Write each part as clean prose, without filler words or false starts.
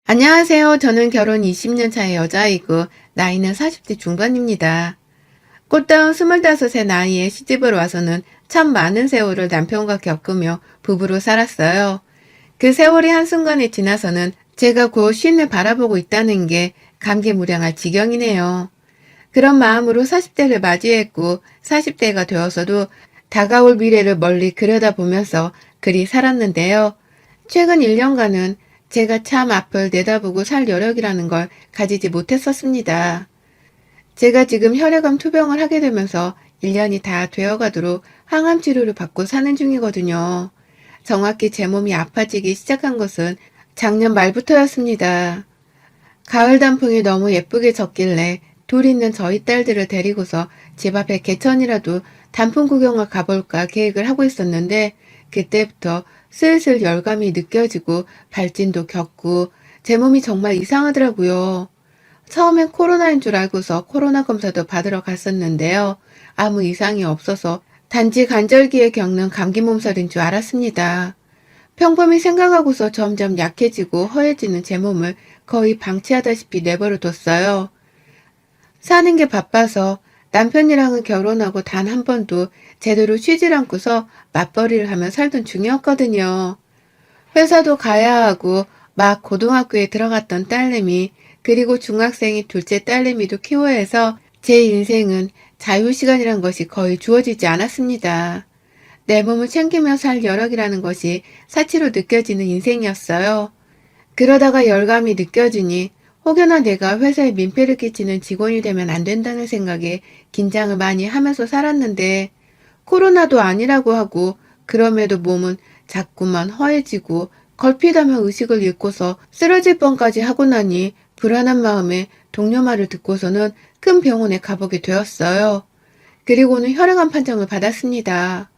안녕하세요. 저는 결혼 20년 차의 여자이고 나이는 40대 중반입니다. 꽃다운 25의 나이에 시집을 와서는 참 많은 세월을 남편과 겪으며 부부로 살았어요. 그 세월이 한순간에 지나서는 제가 곧 쉰을 바라보고 있다는 게 감개무량할 지경이네요. 그런 마음으로 40대를 맞이했고 40대가 되어서도 다가올 미래를 멀리 들여다보면서 그리 살았는데요. 최근 1년간은 제가 참 앞을 내다보고 살 여력이라는 걸 가지지 못했었습니다. 제가 지금 혈액암 투병을 하게 되면서 1년이 다 되어가도록 항암 치료를 받고 사는 중이거든요. 정확히 제 몸이 아파지기 시작한 것은 작년 말부터였습니다. 가을 단풍이 너무 예쁘게 졌길래 둘 있는 저희 딸들을 데리고서 집 앞에 개천이라도 단풍 구경을 가볼까 계획을 하고 있었는데 그때부터 슬슬 열감이 느껴지고 발진도 겪고 제 몸이 정말 이상하더라고요. 처음엔 코로나인 줄 알고서 코로나 검사도 받으러 갔었는데요. 아무 이상이 없어서 단지 간절기에 겪는 감기 몸살인 줄 알았습니다. 평범히 생각하고서 점점 약해지고 허해지는 제 몸을 거의 방치하다시피 내버려 뒀어요. 사는 게 바빠서 남편이랑은 결혼하고 단 한 번도 제대로 쉬질 않고서 맞벌이를 하며 살던 중이었거든요. 회사도 가야 하고 막 고등학교에 들어갔던 딸내미 그리고 중학생이 둘째 딸내미도 키워야 해서 제 인생은 자유시간이란 것이 거의 주어지지 않았습니다. 내 몸을 챙기며 살 여력이라는 것이 사치로 느껴지는 인생이었어요. 그러다가 열감이 느껴지니 혹여나 내가 회사에 민폐를 끼치는 직원이 되면 안 된다는 생각에 긴장을 많이 하면서 살았는데 코로나도 아니라고 하고 그럼에도 몸은 자꾸만 허해지고 걸핏하면 의식을 잃고서 쓰러질 뻔까지 하고 나니 불안한 마음에 동료 말을 듣고서는 큰 병원에 가보게 되었어요. 그리고는 혈액암 판정을 받았습니다.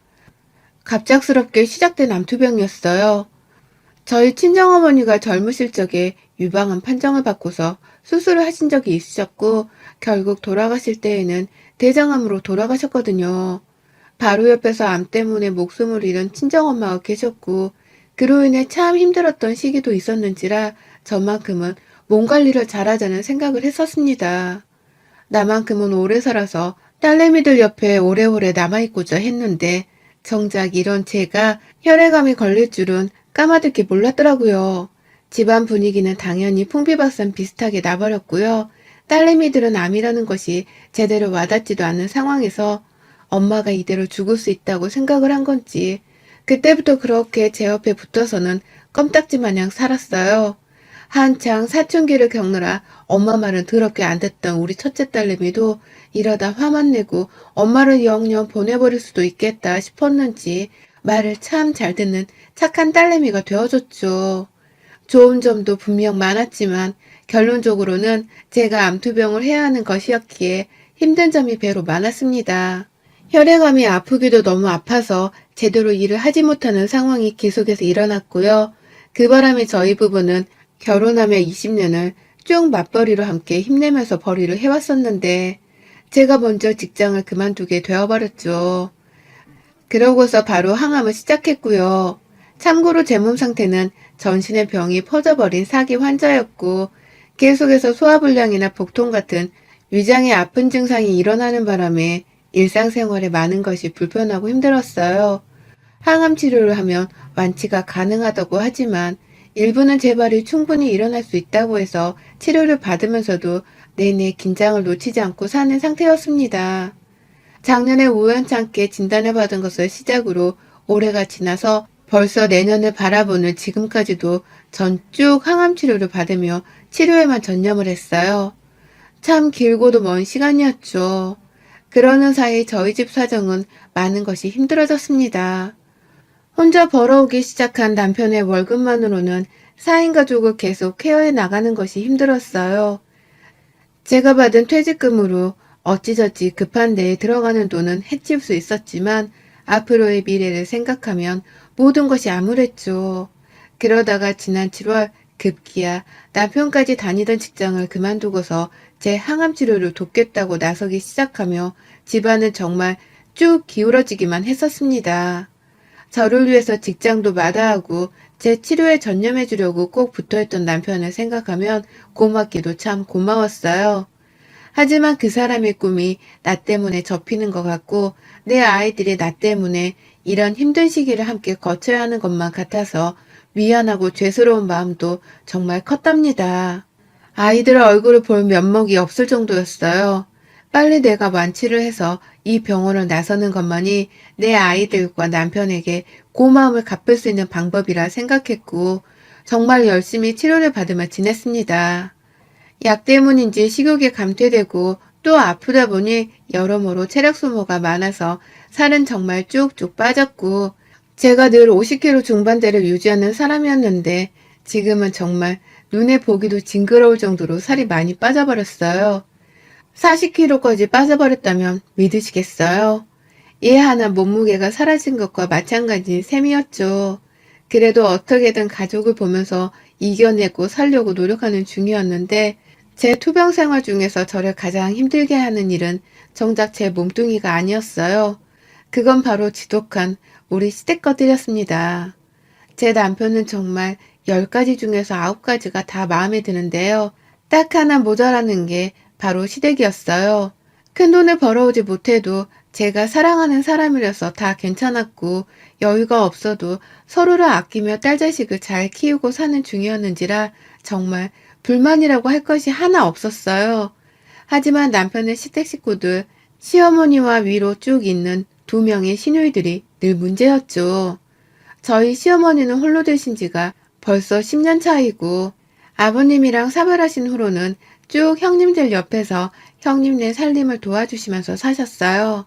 갑작스럽게 시작된 암투병이었어요. 저희 친정어머니가 젊으실 적에 유방암 판정을 받고서 수술을 하신 적이 있으셨고 결국 돌아가실 때에는 대장암으로 돌아가셨거든요. 바로 옆에서 암 때문에 목숨을 잃은 친정엄마가 계셨고 그로 인해 참 힘들었던 시기도 있었는지라 저만큼은 몸 관리를 잘하자는 생각을 했었습니다. 나만큼은 오래 살아서 딸내미들 옆에 오래오래 남아있고자 했는데 정작 이런 제가 혈액암이 걸릴 줄은 까마득히 몰랐더라고요. 집안 분위기는 당연히 풍비박산 비슷하게 나버렸고요. 딸내미들은 암이라는 것이 제대로 와닿지도 않는 상황에서 엄마가 이대로 죽을 수 있다고 생각을 한 건지 그때부터 그렇게 제 옆에 붙어서는 껌딱지 마냥 살았어요. 한창 사춘기를 겪느라 엄마 말은 더럽게 안 듣던 우리 첫째 딸내미도 이러다 화만 내고 엄마를 영영 보내버릴 수도 있겠다 싶었는지 말을 참 잘 듣는 착한 딸내미가 되어줬죠. 좋은 점도 분명 많았지만 결론적으로는 제가 암투병을 해야 하는 것이었기에 힘든 점이 배로 많았습니다. 혈액암이 아프기도 너무 아파서 제대로 일을 하지 못하는 상황이 계속해서 일어났고요. 그 바람에 저희 부부는 결혼하며 20년을 쭉 맞벌이로 함께 힘내면서 벌이를 해왔었는데 제가 먼저 직장을 그만두게 되어버렸죠. 그러고서 바로 항암을 시작했고요. 참고로 제 몸 상태는 전신의 병이 퍼져버린 사기 환자였고 계속해서 소화불량이나 복통 같은 위장의 아픈 증상이 일어나는 바람에 일상생활에 많은 것이 불편하고 힘들었어요. 항암 치료를 하면 완치가 가능하다고 하지만 일부는 재발이 충분히 일어날 수 있다고 해서 치료를 받으면서도 내내 긴장을 놓치지 않고 사는 상태였습니다. 작년에 우연찮게 진단을 받은 것을 시작으로 올해가 지나서 벌써 내년을 바라보는 지금까지도 전 쭉 항암 치료를 받으며 치료에만 전념을 했어요. 참 길고도 먼 시간이었죠. 그러는 사이 저희 집 사정은 많은 것이 힘들어졌습니다. 혼자 벌어오기 시작한 남편의 월급만으로는 4인 가족을 계속 케어해 나가는 것이 힘들었어요. 제가 받은 퇴직금으로 어찌저찌 급한 데에 들어가는 돈은 해칠 수 있었지만 앞으로의 미래를 생각하면 모든 것이 암울했죠. 그러다가 지난 7월 급기야 남편까지 다니던 직장을 그만두고서 제 항암 치료를 돕겠다고 나서기 시작하며 집안은 정말 쭉 기울어지기만 했었습니다. 저를 위해서 직장도 마다하고 제 치료에 전념해 주려고 꼭 붙어있던 남편을 생각하면 고맙기도 참 고마웠어요. 하지만 그 사람의 꿈이 나 때문에 접히는 것 같고 내 아이들이 나 때문에 이런 힘든 시기를 함께 거쳐야 하는 것만 같아서 미안하고 죄스러운 마음도 정말 컸답니다. 아이들 얼굴을 볼 면목이 없을 정도였어요. 빨리 내가 완치를 해서 이 병원을 나서는 것만이 내 아이들과 남편에게 고마움을 갚을 수 있는 방법이라 생각했고 정말 열심히 치료를 받으며 지냈습니다. 약 때문인지 식욕이 감퇴되고 또 아프다 보니 여러모로 체력 소모가 많아서 살은 정말 쭉쭉 빠졌고 제가 늘 50kg 중반대를 유지하는 사람이었는데 지금은 정말 눈에 보기도 징그러울 정도로 살이 많이 빠져버렸어요. 40kg까지 빠져버렸다면 믿으시겠어요? 얘 하나 몸무게가 사라진 것과 마찬가지인 셈이었죠. 그래도 어떻게든 가족을 보면서 이겨내고 살려고 노력하는 중이었는데 제 투병 생활 중에서 저를 가장 힘들게 하는 일은 정작 제 몸뚱이가 아니었어요. 그건 바로 지독한 우리 시댁 것들이었습니다. 제 남편은 정말 10가지 중에서 9가지가 다 마음에 드는데요. 딱 하나 모자라는 게 바로 시댁이었어요. 큰돈을 벌어오지 못해도 제가 사랑하는 사람이라서 다 괜찮았고 여유가 없어도 서로를 아끼며 딸 자식을 잘 키우고 사는 중이었는지라 정말 불만이라고 할 것이 하나 없었어요. 하지만 남편의 시댁 식구들, 시어머니와 위로 쭉 있는 2명의 시누이들이 늘 문제였죠. 저희 시어머니는 홀로 되신 지가 벌써 10년 차이고 아버님이랑 사별하신 후로는 쭉 형님들 옆에서 형님네 살림을 도와주시면서 사셨어요.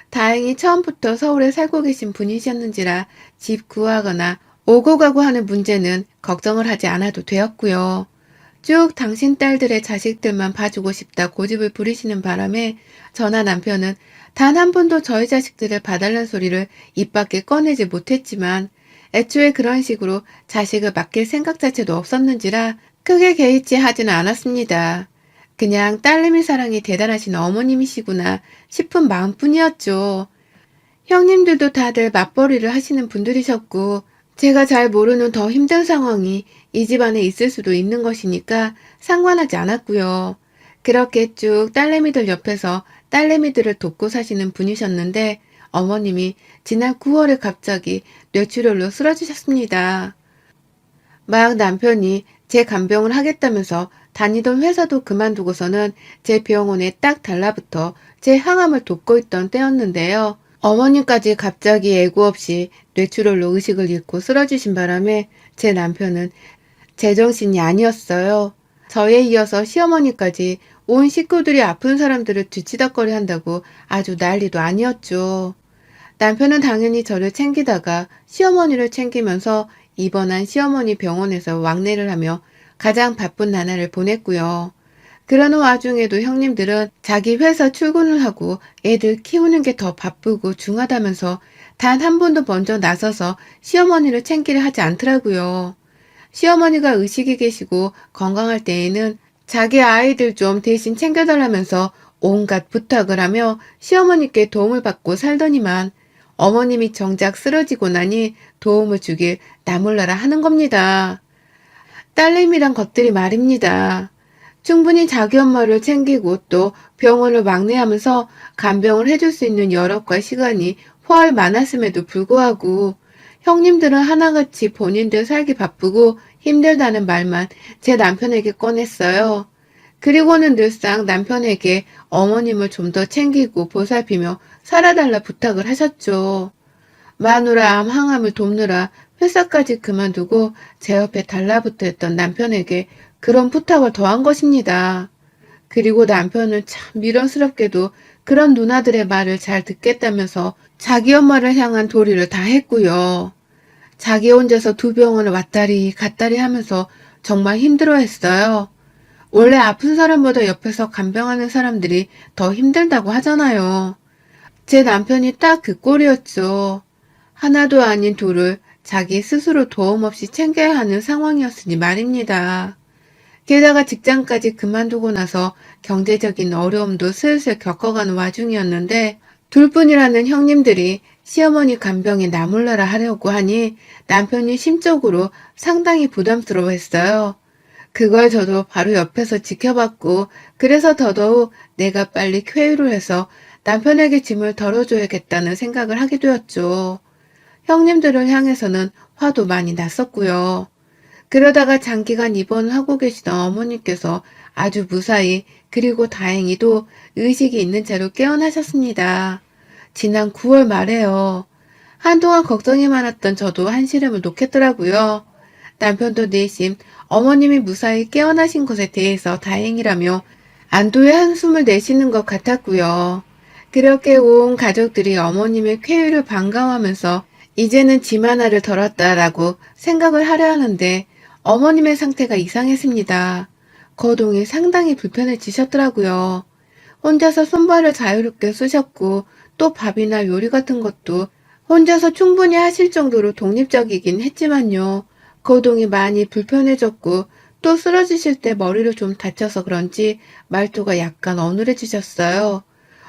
다행히 처음부터 서울에 살고 계신 분이셨는지라 집 구하거나 오고 가고 하는 문제는 걱정을 하지 않아도 되었고요. 쭉 당신 딸들의 자식들만 봐주고 싶다 고집을 부리시는 바람에 저나 남편은 단 한 번도 저희 자식들을 봐달라는 소리를 입 밖에 꺼내지 못했지만 애초에 그런 식으로 자식을 맡길 생각 자체도 없었는지라 크게 개의치 하지는 않았습니다. 그냥 딸내미 사랑이 대단하신 어머님이시구나 싶은 마음뿐이었죠. 형님들도 다들 맞벌이를 하시는 분들이셨고 제가 잘 모르는 더 힘든 상황이 이 집안에 있을 수도 있는 것이니까 상관하지 않았고요. 그렇게 쭉 딸내미들 옆에서 딸내미들을 돕고 사시는 분이셨는데 어머님이 지난 9월에 갑자기 뇌출혈로 쓰러지셨습니다. 막 남편이 제 간병을 하겠다면서 다니던 회사도 그만두고서는 제 병원에 딱 달라붙어 제 항암을 돕고 있던 때였는데요. 어머님까지 갑자기 예고 없이 뇌출혈로 의식을 잃고 쓰러지신 바람에 제 남편은 제정신이 아니었어요. 저에 이어서 시어머니까지 온 식구들이 아픈 사람들을 뒤치다꺼리 한다고 아주 난리도 아니었죠. 남편은 당연히 저를 챙기다가 시어머니를 챙기면서 입원한 시어머니 병원에서 왕래를 하며 가장 바쁜 나날을 보냈고요. 그러는 와중에도 형님들은 자기 회사 출근을 하고 애들 키우는 게 더 바쁘고 중하다면서 단 한 번도 먼저 나서서 시어머니를 챙기려 하지 않더라고요. 시어머니가 의식이 계시고 건강할 때에는 자기 아이들 좀 대신 챙겨달라면서 온갖 부탁을 하며 시어머니께 도움을 받고 살더니만 어머님이 정작 쓰러지고 나니 도움을 주길 나몰라라 하는 겁니다. 딸내미란 것들이 말입니다. 충분히 자기 엄마를 챙기고 또 병원을 왕래하면서 간병을 해줄 수 있는 여력과 시간이 훨 많았음에도 불구하고 형님들은 하나같이 본인들 살기 바쁘고 힘들다는 말만 제 남편에게 꺼냈어요. 그리고는 늘상 남편에게 어머님을 좀 더 챙기고 보살피며 살아달라 부탁을 하셨죠. 마누라 암 항암을 돕느라 회사까지 그만두고 제 옆에 달라붙어 있던 남편에게 그런 부탁을 더한 것입니다. 그리고 남편은 참 미련스럽게도 그런 누나들의 말을 잘 듣겠다면서 자기 엄마를 향한 도리를 다 했고요. 자기 혼자서 2병원을 왔다리 갔다리 하면서 정말 힘들어했어요. 원래 아픈 사람보다 옆에서 간병하는 사람들이 더 힘들다고 하잖아요. 제 남편이 딱 그 꼴이었죠. 하나도 아닌 둘을 자기 스스로 도움 없이 챙겨야 하는 상황이었으니 말입니다. 게다가 직장까지 그만두고 나서 경제적인 어려움도 슬슬 겪어가는 와중이었는데 둘뿐이라는 형님들이 시어머니 간병에 나몰라라 하려고 하니 남편이 심적으로 상당히 부담스러워했어요. 그걸 저도 바로 옆에서 지켜봤고, 그래서 더더욱 내가 빨리 쾌유를 해서 남편에게 짐을 덜어줘야겠다는 생각을 하게 되었죠. 형님들을 향해서는 화도 많이 났었고요. 그러다가 장기간 입원을 하고 계시던 어머니께서 아주 무사히 그리고 다행히도 의식이 있는 채로 깨어나셨습니다. 지난 9월 말에요. 한동안 걱정이 많았던 저도 한시름을 놓겠더라고요. 남편도 내심 어머님이 무사히 깨어나신 것에 대해서 다행이라며 안도의 한숨을 내쉬는 것 같았고요. 그렇게 온 가족들이 어머님의 쾌유를 반가워하면서 이제는 짐 하나를 덜었다라고 생각을 하려 하는데 어머님의 상태가 이상했습니다. 거동이 상당히 불편해지셨더라고요. 혼자서 손발을 자유롭게 쓰셨고 또 밥이나 요리 같은 것도 혼자서 충분히 하실 정도로 독립적이긴 했지만요. 거동이 많이 불편해졌고 또 쓰러지실 때 머리를 좀 다쳐서 그런지 말투가 약간 어눌해지셨어요.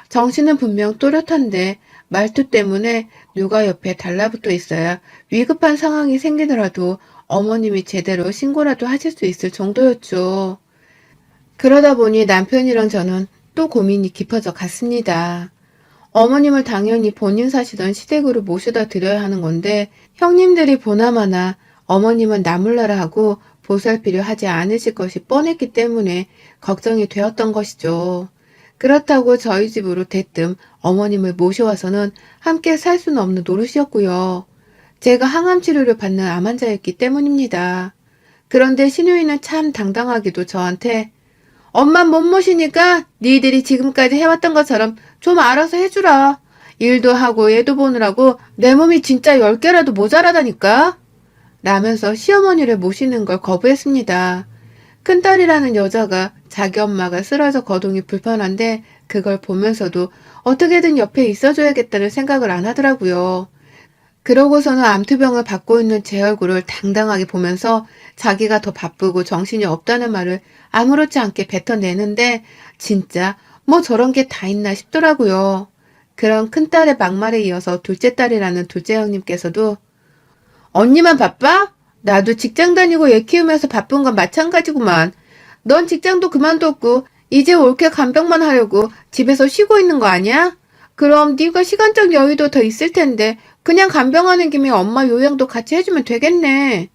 정신은 분명 또렷한데 말투 때문에 누가 옆에 달라붙어 있어야 위급한 상황이 생기더라도 어머님이 제대로 신고라도 하실 수 있을 정도였죠. 그러다 보니 남편이랑 저는 또 고민이 깊어져 갔습니다. 어머님을 당연히 본인 사시던 시댁으로 모셔다 드려야 하는 건데 형님들이 보나마나 어머님은 나몰라라 하고 보살피려 하지 않으실 것이 뻔했기 때문에 걱정이 되었던 것이죠. 그렇다고 저희 집으로 대뜸 어머님을 모셔와서는 함께 살 수는 없는 노릇이었고요. 제가 항암 치료를 받는 암 환자였기 때문입니다. 그런데 신우이는 참 당당하게도 저한테 엄마 못 모시니까 니들이 지금까지 해왔던 것처럼 좀 알아서 해주라. 일도 하고 애도 보느라고 내 몸이 진짜 10개라도 모자라다니까. 라면서 시어머니를 모시는 걸 거부했습니다. 큰딸이라는 여자가 자기 엄마가 쓰러져 거동이 불편한데 그걸 보면서도 어떻게든 옆에 있어줘야겠다는 생각을 안 하더라고요. 그러고서는 암투병을 받고 있는 제 얼굴을 당당하게 보면서 자기가 더 바쁘고 정신이 없다는 말을 아무렇지 않게 뱉어내는데 진짜 뭐 저런 게 다 있나 싶더라고요. 그런 큰딸의 막말에 이어서 둘째 딸이라는 둘째 형님께서도 언니만 바빠? 나도 직장 다니고 애 키우면서 바쁜 건 마찬가지구만. 넌 직장도 그만뒀고 이제 올케 간병만 하려고 집에서 쉬고 있는 거 아니야? 그럼 네가 시간적 여유도 더 있을 텐데 그냥 간병하는 김에 엄마 요양도 같이 해주면 되겠네.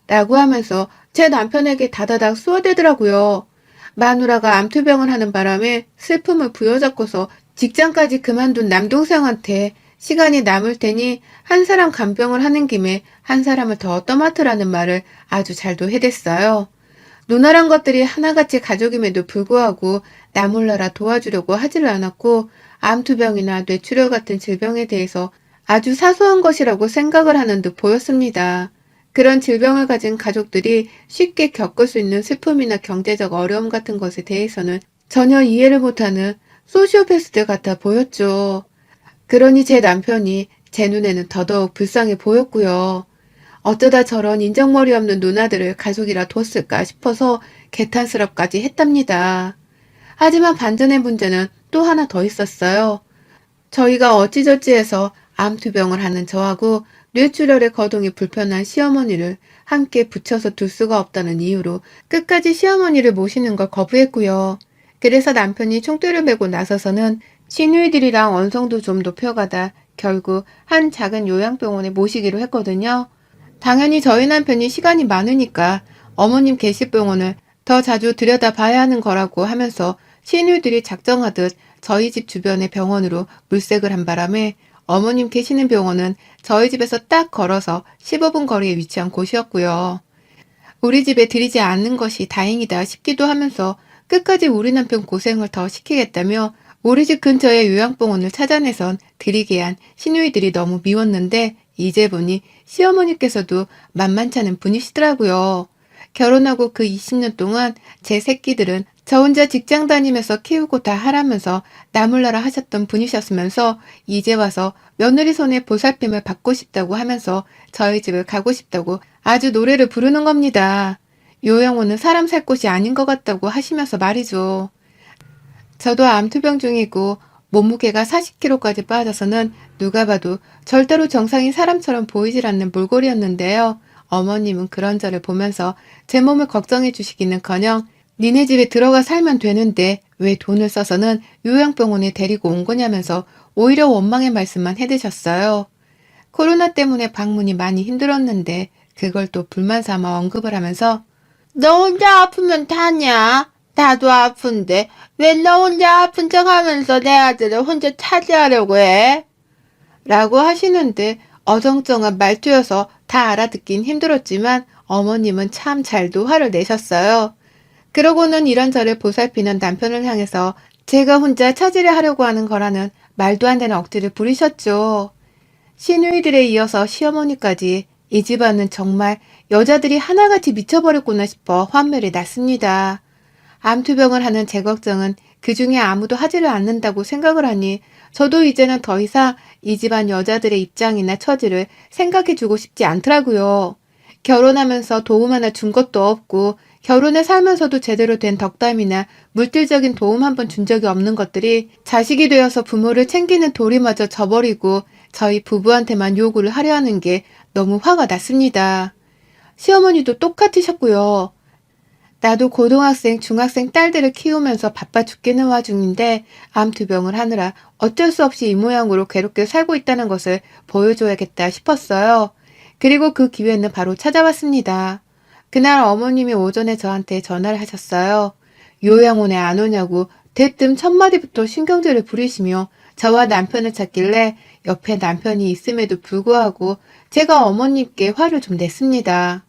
라고 하면서 제 남편에게 다다닥 쏘아대더라고요. 마누라가 암투병을 하는 바람에 슬픔을 부여잡고서 직장까지 그만둔 남동생한테 시간이 남을 테니 한 사람 간병을 하는 김에 한 사람을 더 떠맡으라는 말을 아주 잘도 해댔어요. 누나란 것들이 하나같이 가족임에도 불구하고 나 몰라라 도와주려고 하지를 않았고 암투병이나 뇌출혈 같은 질병에 대해서 아주 사소한 것이라고 생각을 하는 듯 보였습니다. 그런 질병을 가진 가족들이 쉽게 겪을 수 있는 슬픔이나 경제적 어려움 같은 것에 대해서는 전혀 이해를 못하는 소시오패스들 같아 보였죠. 그러니 제 남편이 제 눈에는 더더욱 불쌍해 보였고요. 어쩌다 저런 인정머리 없는 누나들을 가족이라 뒀을까 싶어서 개탄스럽까지 했답니다. 하지만 반전의 문제는 또 하나 더 있었어요. 저희가 어찌저찌 해서 암투병을 하는 저하고 뇌출혈에 거동이 불편한 시어머니를 함께 붙여서 둘 수가 없다는 이유로 끝까지 시어머니를 모시는 걸 거부했고요. 그래서 남편이 총대를 메고 나서서는 시누이들이랑 언성도 좀 높여가다 결국 한 작은 요양병원에 모시기로 했거든요. 당연히 저희 남편이 시간이 많으니까 어머님 계실 병원을 더 자주 들여다봐야 하는 거라고 하면서 시누이들이 작정하듯 저희 집 주변의 병원으로 물색을 한 바람에 어머님 계시는 병원은 저희 집에서 딱 걸어서 15분 거리에 위치한 곳이었고요. 우리 집에 들이지 않는 것이 다행이다 싶기도 하면서 끝까지 우리 남편 고생을 더 시키겠다며 우리 집 근처의 요양병원을 찾아내선 들이게 한 시누이들이 너무 미웠는데 이제 보니 시어머니께서도 만만찮은 분이시더라고요. 결혼하고 그 20년 동안 제 새끼들은 저 혼자 직장 다니면서 키우고 다 하라면서 나몰라라 하셨던 분이셨으면서 이제 와서 며느리 손에 보살핌을 받고 싶다고 하면서 저희 집을 가고 싶다고 아주 노래를 부르는 겁니다. 요양원은 사람 살 곳이 아닌 것 같다고 하시면서 말이죠. 저도 암투병 중이고 몸무게가 40kg까지 빠져서는 누가 봐도 절대로 정상인 사람처럼 보이질 않는 몰골이었는데요. 어머님은 그런 저를 보면서 제 몸을 걱정해 주시기는커녕 니네 집에 들어가 살면 되는데 왜 돈을 써서는 요양병원에 데리고 온 거냐면서 오히려 원망의 말씀만 해드셨어요. 코로나 때문에 방문이 많이 힘들었는데 그걸 또 불만 삼아 언급을 하면서 너 혼자 아프면 다냐? 나도 아픈데 왜 너 혼자 아픈 척하면서 내 아들을 혼자 차지하려고 해? 라고 하시는데 어정쩡한 말투여서 다 알아듣긴 힘들었지만 어머님은 참 잘도 화를 내셨어요. 그러고는 이런저를 보살피는 남편을 향해서 제가 혼자 차지를 하려고 하는 거라는 말도 안 되는 억지를 부리셨죠. 시누이들에 이어서 시어머니까지 이 집안은 정말 여자들이 하나같이 미쳐버렸구나 싶어 환멸이 났습니다. 암투병을 하는 제 걱정은 그 중에 아무도 하지를 않는다고 생각을 하니 저도 이제는 더 이상 이 집안 여자들의 입장이나 처지를 생각해주고 싶지 않더라고요. 결혼하면서 도움 하나 준 것도 없고 결혼해 살면서도 제대로 된 덕담이나 물질적인 도움 한 번 준 적이 없는 것들이 자식이 되어서 부모를 챙기는 도리마저 저버리고 저희 부부한테만 요구를 하려 하는 게 너무 화가 났습니다. 시어머니도 똑같으셨고요. 나도 고등학생, 중학생 딸들을 키우면서 바빠 죽겠는 와중인데 암투병을 하느라 어쩔 수 없이 이 모양으로 괴롭게 살고 있다는 것을 보여줘야겠다 싶었어요. 그리고 그 기회는 바로 찾아왔습니다. 그날 어머님이 오전에 저한테 전화를 하셨어요. 요양원에 안 오냐고 대뜸 첫마디부터 신경질을 부리시며 저와 남편을 찾길래 옆에 남편이 있음에도 불구하고 제가 어머님께 화를 좀 냈습니다.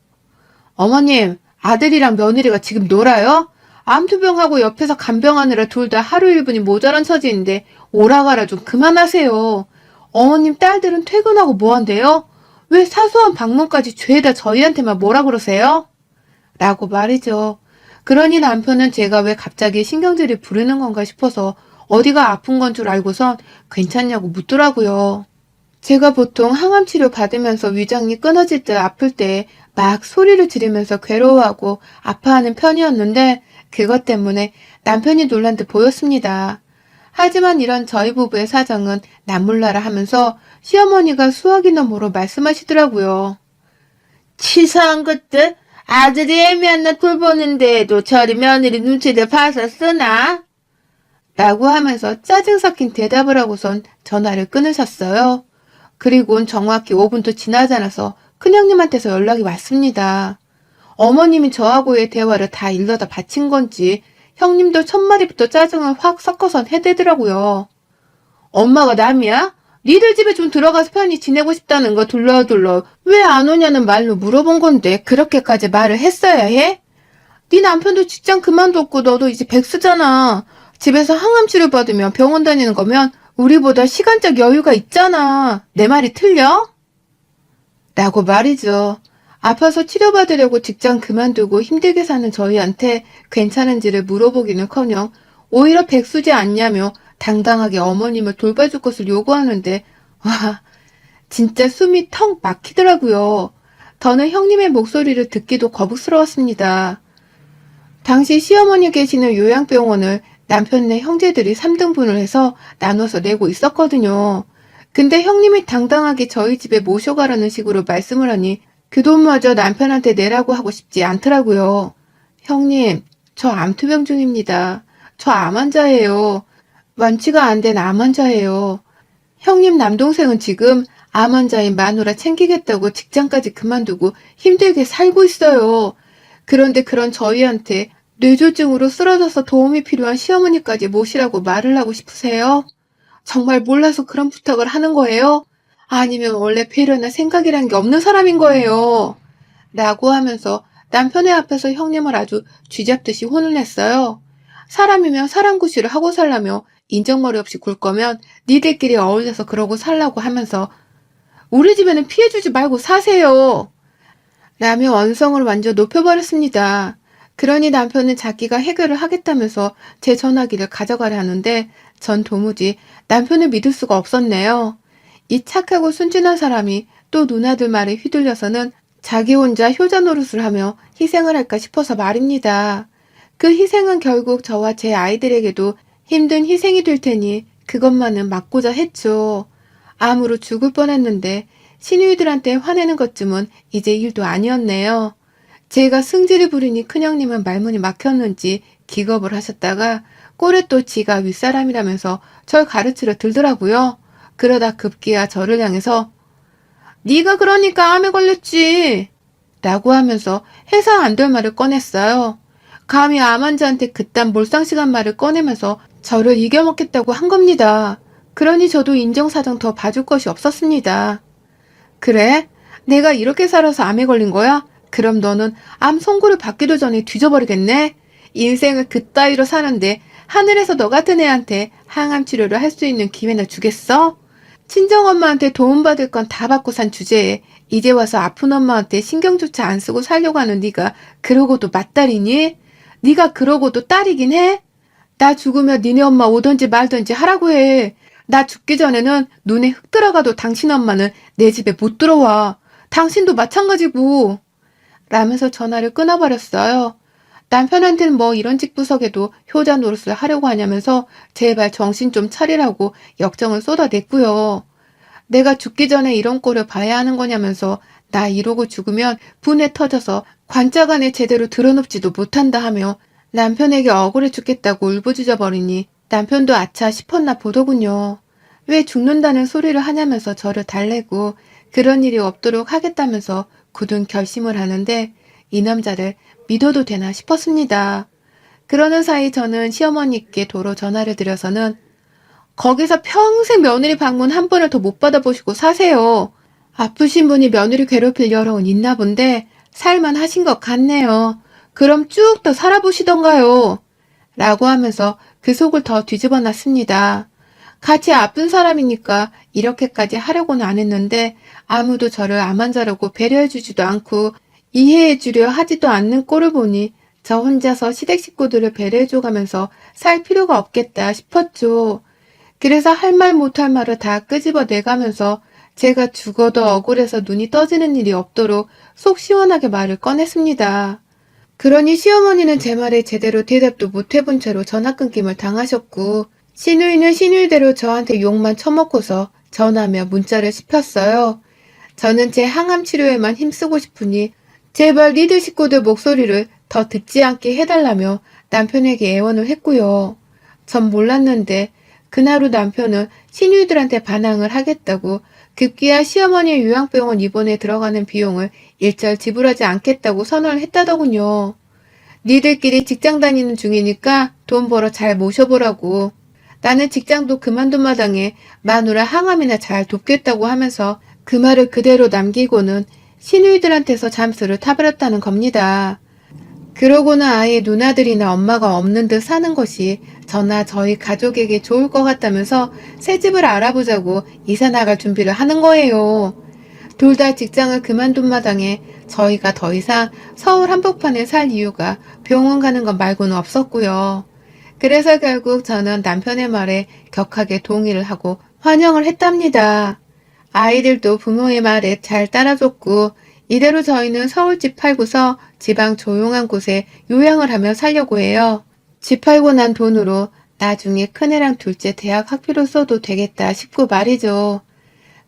어머님, 아들이랑 며느리가 지금 놀아요? 암투병하고 옆에서 간병하느라 둘 다 하루 1분이 모자란 처지인데 오라가라 좀 그만하세요. 어머님 딸들은 퇴근하고 뭐한대요? 왜 사소한 방문까지 죄다 저희한테만 뭐라 그러세요? 라고 말이죠. 그러니 남편은 제가 왜 갑자기 신경질이 부리는 건가 싶어서 어디가 아픈 건 줄 알고선 괜찮냐고 묻더라고요. 제가 보통 항암 치료 받으면서 위장이 끊어질 때 아플 때 막 소리를 지르면서 괴로워하고 아파하는 편이었는데 그것 때문에 남편이 놀란 듯 보였습니다. 하지만 이런 저희 부부의 사정은 남몰라라 하면서 시어머니가 수화기나 뭐로 말씀하시더라고요. 치사한 것들? 아들이 애미한 나 돌보는데에도 저리 며느리 눈치를 봐서 쓰나? 라고 하면서 짜증 섞인 대답을 하고선 전화를 끊으셨어요. 그리고는 정확히 5분도 지나지 않아서 큰형님한테서 연락이 왔습니다. 어머님이 저하고의 대화를 다 일러다 바친 건지 형님도 첫마디부터 짜증을 확 섞어선 해대더라고요. 엄마가 남이야? 니들 집에 좀 들어가서 편히 지내고 싶다는 거 둘러둘러 왜 안 오냐는 말로 물어본 건데 그렇게까지 말을 했어야 해? 네 남편도 직장 그만뒀고 너도 이제 백수잖아. 집에서 항암 치료 받으며 병원 다니는 거면 우리보다 시간적 여유가 있잖아. 내 말이 틀려? 라고 말이죠. 아파서 치료받으려고 직장 그만두고 힘들게 사는 저희한테 괜찮은지를 물어보기는커녕 오히려 백수지 않냐며 당당하게 어머님을 돌봐줄 것을 요구하는데 와 진짜 숨이 턱 막히더라고요. 저는 형님의 목소리를 듣기도 거북스러웠습니다. 당시 시어머니 계시는 요양병원을 남편네 형제들이 3등분을 해서 나눠서 내고 있었거든요. 근데 형님이 당당하게 저희 집에 모셔가라는 식으로 말씀을 하니 그 돈마저 남편한테 내라고 하고 싶지 않더라고요. 형님, 저 암투병 중입니다. 저 암 환자예요. 완치가 안 된 암 환자예요. 형님 남동생은 지금 암 환자인 마누라 챙기겠다고 직장까지 그만두고 힘들게 살고 있어요. 그런데 그런 저희한테 뇌졸중으로 쓰러져서 도움이 필요한 시어머니까지 모시라고 말을 하고 싶으세요? 정말 몰라서 그런 부탁을 하는 거예요? 아니면 원래 배려나 생각이란 게 없는 사람인 거예요? 라고 하면서 남편의 앞에서 형님을 아주 쥐잡듯이 혼을 냈어요. 사람이면 사람 구실을 하고 살라며 인정머리 없이 굴 거면 니들끼리 어울려서 그러고 살라고 하면서 우리 집에는 피해주지 말고 사세요. 라며 언성을 완전 높여버렸습니다. 그러니 남편은 자기가 해결을 하겠다면서 제 전화기를 가져가려 하는데 전 도무지 남편을 믿을 수가 없었네요. 이 착하고 순진한 사람이 또 누나들 말에 휘둘려서는 자기 혼자 효자 노릇을 하며 희생을 할까 싶어서 말입니다. 그 희생은 결국 저와 제 아이들에게도 힘든 희생이 될 테니 그것만은 막고자 했죠. 암으로 죽을 뻔했는데 시누이들한테 화내는 것쯤은 이제 일도 아니었네요. 제가 승질을 부리니 큰형님은 말문이 막혔는지 기겁을 하셨다가 꼴에 또 지가 윗사람이라면서 절 가르치러 들더라고요. 그러다 급기야 저를 향해서 네가 그러니까 암에 걸렸지 라고 하면서 해서 안 될 말을 꺼냈어요. 감히 암 환자한테 그딴 몰상식한 말을 꺼내면서 저를 이겨먹겠다고 한 겁니다. 그러니 저도 인정사정 더 봐줄 것이 없었습니다. 그래? 내가 이렇게 살아서 암에 걸린 거야? 그럼 너는 암 선고를 받기도 전에 뒤져버리겠네? 인생을 그따위로 사는데 하늘에서 너 같은 애한테 항암 치료를 할 수 있는 기회나 주겠어? 친정엄마한테 도움받을 건 다 받고 산 주제에 이제 와서 아픈 엄마한테 신경조차 안 쓰고 살려고 하는 네가 그러고도 맏딸이니? 네가 그러고도 딸이긴 해? 나 죽으면 니네 엄마 오든지 말든지 하라고 해. 나 죽기 전에는 눈에 흙 들어가도 당신 엄마는 내 집에 못 들어와. 당신도 마찬가지고. 라면서 전화를 끊어버렸어요. 남편한테는 뭐 이런 집구석에도 효자 노릇을 하려고 하냐면서 제발 정신 좀 차리라고 역정을 쏟아냈고요. 내가 죽기 전에 이런 꼴을 봐야 하는 거냐면서 나 이러고 죽으면 분에 터져서 관짝 안에 제대로 드러눕지도 못한다 하며 남편에게 억울해 죽겠다고 울부짖어 버리니 남편도 아차 싶었나 보더군요. 왜 죽는다는 소리를 하냐면서 저를 달래고 그런 일이 없도록 하겠다면서 굳은 결심을 하는데 이 남자를 믿어도 되나 싶었습니다. 그러는 사이 저는 시어머니께 도로 전화를 드려서는 거기서 평생 며느리 방문 한 번을 더 못 받아보시고 사세요. 아프신 분이 며느리 괴롭힐 여력은 있나 본데 살만 하신 것 같네요. 그럼 쭉 더 살아보시던가요. 라고 하면서 그 속을 더 뒤집어 놨습니다. 같이 아픈 사람이니까 이렇게까지 하려고는 안 했는데 아무도 저를 암 환자라고 배려해주지도 않고 이해해주려 하지도 않는 꼴을 보니 저 혼자서 시댁 식구들을 배려해줘가면서 살 필요가 없겠다 싶었죠. 그래서 할 말 못할 말을 다 끄집어 내가면서 제가 죽어도 억울해서 눈이 떠지는 일이 없도록 속 시원하게 말을 꺼냈습니다. 그러니 시어머니는 제 말에 제대로 대답도 못 해본 채로 전화 끊김을 당하셨고 시누이는 시누이대로 저한테 욕만 처먹고서 전화며 문자를 씹혔어요. 저는 제 항암 치료에만 힘쓰고 싶으니 제발 니들 식구들 목소리를 더 듣지 않게 해달라며 남편에게 애원을 했고요. 전 몰랐는데 그날 후 남편은 시누이들한테 반항을 하겠다고 급기야 시어머니의 요양병원 입원에 들어가는 비용을 일절 지불하지 않겠다고 선언을 했다더군요. 니들끼리 직장 다니는 중이니까 돈 벌어 잘 모셔보라고. 나는 직장도 그만둔 마당에 마누라 항암이나 잘 돕겠다고 하면서 그 말을 그대로 남기고는 시누이들한테서 잠수를 타버렸다는 겁니다. 그러고는 아예 누나들이나 엄마가 없는 듯 사는 것이 저나 저희 가족에게 좋을 것 같다면서 새 집을 알아보자고 이사 나갈 준비를 하는 거예요. 둘 다 직장을 그만둔 마당에 저희가 더 이상 서울 한복판에 살 이유가 병원 가는 것 말고는 없었고요. 그래서 결국 저는 남편의 말에 격하게 동의를 하고 환영을 했답니다. 아이들도 부모의 말에 잘 따라줬고 이대로 저희는 서울집 팔고서 지방 조용한 곳에 요양을 하며 살려고 해요. 집 팔고 난 돈으로 나중에 큰애랑 둘째 대학 학비로 써도 되겠다 싶고 말이죠.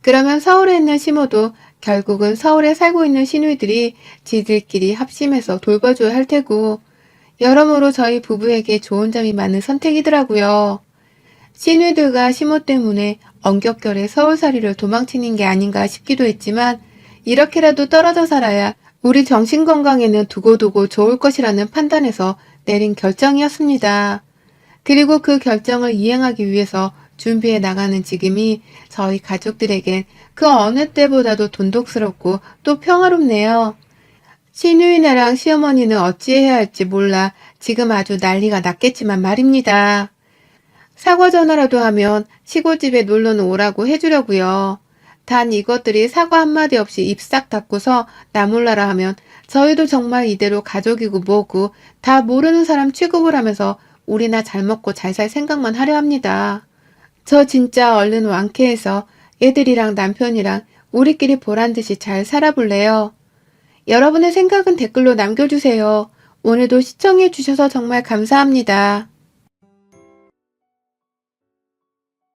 그러면 서울에 있는 시모도 결국은 서울에 살고 있는 시누이들이 지들끼리 합심해서 돌봐줘야 할 테고 여러모로 저희 부부에게 좋은 점이 많은 선택이더라고요. 시누이들과 시모 때문에 엄격결에 서울살이를 도망치는 게 아닌가 싶기도 했지만 이렇게라도 떨어져 살아야 우리 정신건강에는 두고두고 좋을 것이라는 판단에서 내린 결정이었습니다. 그리고 그 결정을 이행하기 위해서 준비해 나가는 지금이 저희 가족들에겐 그 어느 때보다도 돈독스럽고 또 평화롭네요. 시누이네랑 시어머니는 어찌해야 할지 몰라 지금 아주 난리가 났겠지만 말입니다. 사과 전화라도 하면 시골집에 놀러는 오라고 해주려고요. 단 이것들이 사과 한마디 없이 입 싹 닫고서 나 몰라라 하면 저희도 정말 이대로 가족이고 뭐고 다 모르는 사람 취급을 하면서 우리나 잘 먹고 잘 살 생각만 하려 합니다. 저 진짜 얼른 완쾌해서 애들이랑 남편이랑 우리끼리 보란듯이 잘 살아볼래요. 여러분의 생각은 댓글로 남겨주세요. 오늘도 시청해주셔서 정말 감사합니다.